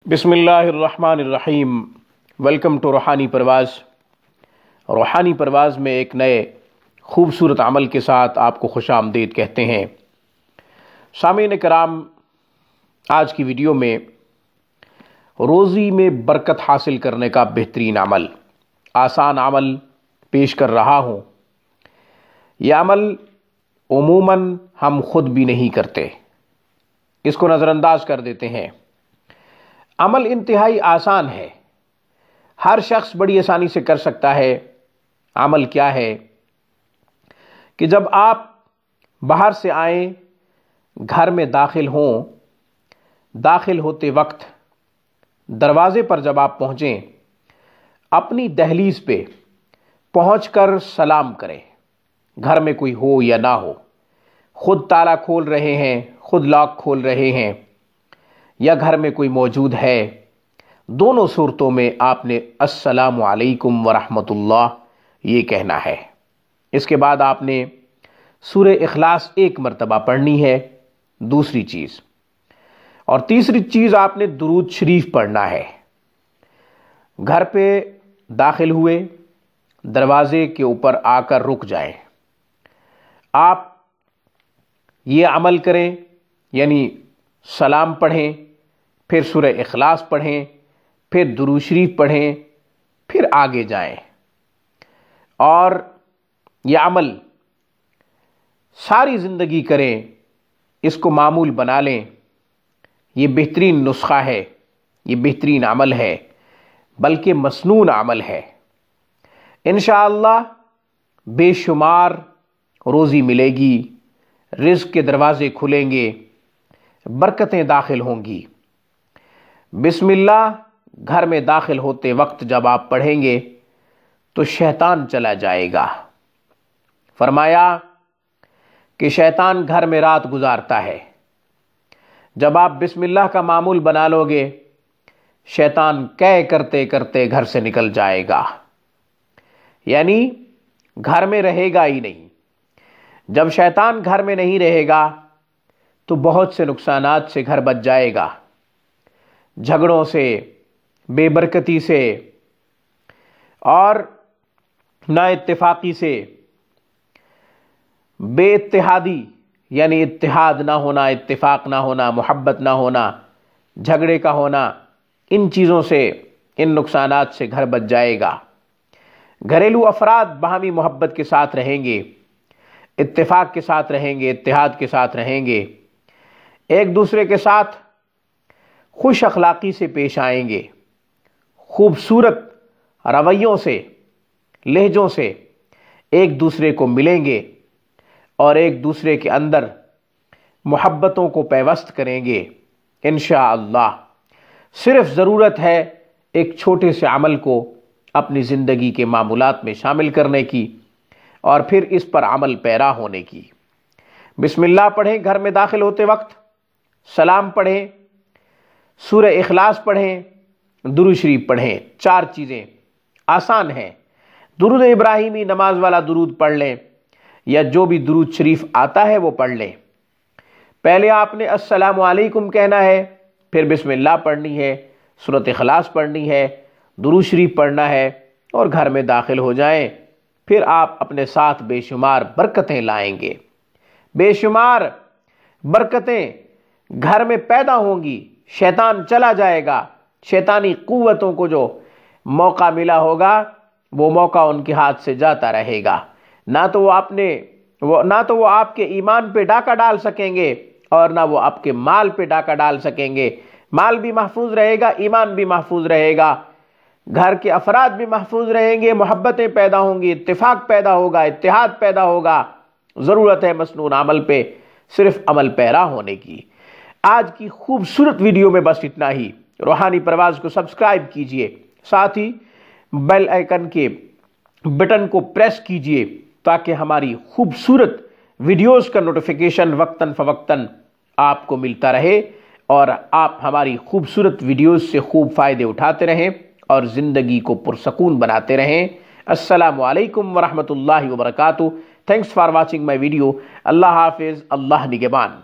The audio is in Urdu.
بسم اللہ الرحمن الرحیم۔ ویلکم ٹو روحانی پرواز۔ روحانی پرواز میں ایک نئے خوبصورت عمل کے ساتھ آپ کو خوش آمدید کہتے ہیں۔ سامعین کرام، آج کی ویڈیو میں روزی میں برکت حاصل کرنے کا بہترین عمل، آسان عمل پیش کر رہا ہوں۔ یہ عمل عموماً ہم خود بھی نہیں کرتے، اس کو نظر انداز کر دیتے ہیں۔ عمل انتہائی آسان ہے، ہر شخص بڑی آسانی سے کر سکتا ہے۔ عمل کیا ہے کہ جب آپ باہر سے آئیں، گھر میں داخل ہوں، داخل ہوتے وقت دروازے پر جب آپ پہنچیں، اپنی دہلیز پہ پہنچ کر سلام کریں۔ گھر میں کوئی ہو یا نہ ہو، خود تالا کھول رہے ہیں، خود لاک کھول رہے ہیں، یا گھر میں کوئی موجود ہے، دونوں صورتوں میں آپ نے السلام علیکم ورحمۃ اللہ یہ کہنا ہے۔ اس کے بعد آپ نے سورہ اخلاص 1 مرتبہ پڑھنی ہے، دوسری چیز، اور تیسری چیز آپ نے درود شریف پڑھنا ہے۔ گھر پہ داخل ہوئے، دروازے کے اوپر آ کر رک جائیں۔ آپ یہ عمل کریں، یعنی سلام پڑھیں، پھر سورہ اخلاص پڑھیں، پھر درود شریف پڑھیں، پھر آگے جائیں، اور یہ عمل ساری زندگی کریں، اس کو معمول بنا لیں۔ یہ بہترین نسخہ ہے، یہ بہترین عمل ہے، بلکہ مسنون عمل ہے۔ انشاءاللہ بے شمار روزی ملے گی، رزق کے دروازے کھلیں گے، برکتیں داخل ہوں گی۔ بسم اللہ گھر میں داخل ہوتے وقت جب آپ پڑھیں گے تو شیطان چلا جائے گا۔ فرمایا کہ شیطان گھر میں رات گزارتا ہے۔ جب آپ بسم اللہ کا معمول بنا لو گے، شیطان قے کرتے کرتے گھر سے نکل جائے گا، یعنی گھر میں رہے گا ہی نہیں۔ جب شیطان گھر میں نہیں رہے گا تو بہت سے نقصانات سے گھر بچ جائے گا، جھگڑوں سے، بے برکتی سے، اور نا اتفاقی سے، بے اتحادی یعنی اتحاد نہ ہونا، اتفاق نہ ہونا، محبت نہ ہونا، جھگڑے کا ہونا، ان چیزوں سے، ان نقصانات سے گھر بچ جائے گا۔ گھریلو افراد باہمی محبت کے ساتھ رہیں گے، اتفاق کے ساتھ رہیں گے، اتحاد کے ساتھ رہیں گے، ایک دوسرے کے ساتھ خوش اخلاقی سے پیش آئیں گے، خوبصورت رویوں سے، لہجوں سے ایک دوسرے کو ملیں گے، اور ایک دوسرے کے اندر محبتوں کو پیوست کریں گے انشاءاللہ۔ صرف ضرورت ہے ایک چھوٹے سے عمل کو اپنی زندگی کے معمولات میں شامل کرنے کی، اور پھر اس پر عمل پیرا ہونے کی۔ بسم اللہ پڑھیں گھر میں داخل ہوتے وقت، سلام پڑھیں، سورہ اخلاص پڑھیں، درود شریف پڑھیں۔ 4 چیزیں آسان ہیں۔ درود ابراہیمی نماز والا درود پڑھ لیں، یا جو بھی درود شریف آتا ہے وہ پڑھ لیں۔ پہلے آپ نے السلام علیکم کہنا ہے، پھر بسم اللہ پڑھنی ہے، سورۃ اخلاص پڑھنی ہے، درود شریف پڑھنا ہے، اور گھر میں داخل ہو جائیں۔ پھر آپ اپنے ساتھ بے شمار برکتیں لائیں گے، بے شمار برکتیں گھر میں پیدا ہوں گی۔ شیطان چلا جائے گا، شیطانی قوتوں کو جو موقع ملا ہوگا وہ موقع ان کے ہاتھ سے جاتا رہے گا۔ نہ تو وہ آپ کے ایمان پہ ڈاکہ ڈال سکیں گے، اور نہ وہ آپ کے مال پہ ڈاکہ ڈال سکیں گے۔ مال بھی محفوظ رہے گا، ایمان بھی محفوظ رہے گا، گھر کے افراد بھی محفوظ رہیں گے، محبتیں پیدا ہوں گی، اتفاق پیدا ہوگا، اتحاد پیدا ہوگا۔ ضرورت ہے مسنون عمل پہ صرف عمل پیرا ہونے کی۔ آج کی خوبصورت ویڈیو میں بس اتنا ہی۔ روحانی پرواز کو سبسکرائب کیجئے، ساتھ ہی بیل آئیکن کے بٹن کو پریس کیجئے تاکہ ہماری خوبصورت ویڈیوز کا نوٹیفیکیشن وقتاً فوقتاً آپ کو ملتا رہے، اور آپ ہماری خوبصورت ویڈیوز سے خوب فائدے اٹھاتے رہیں اور زندگی کو پرسکون بناتے رہیں۔ السلام علیکم ورحمۃ اللہ وبرکاتہ۔ Thanks for watching my video. اللہ حافظ، اللہ نگہبان۔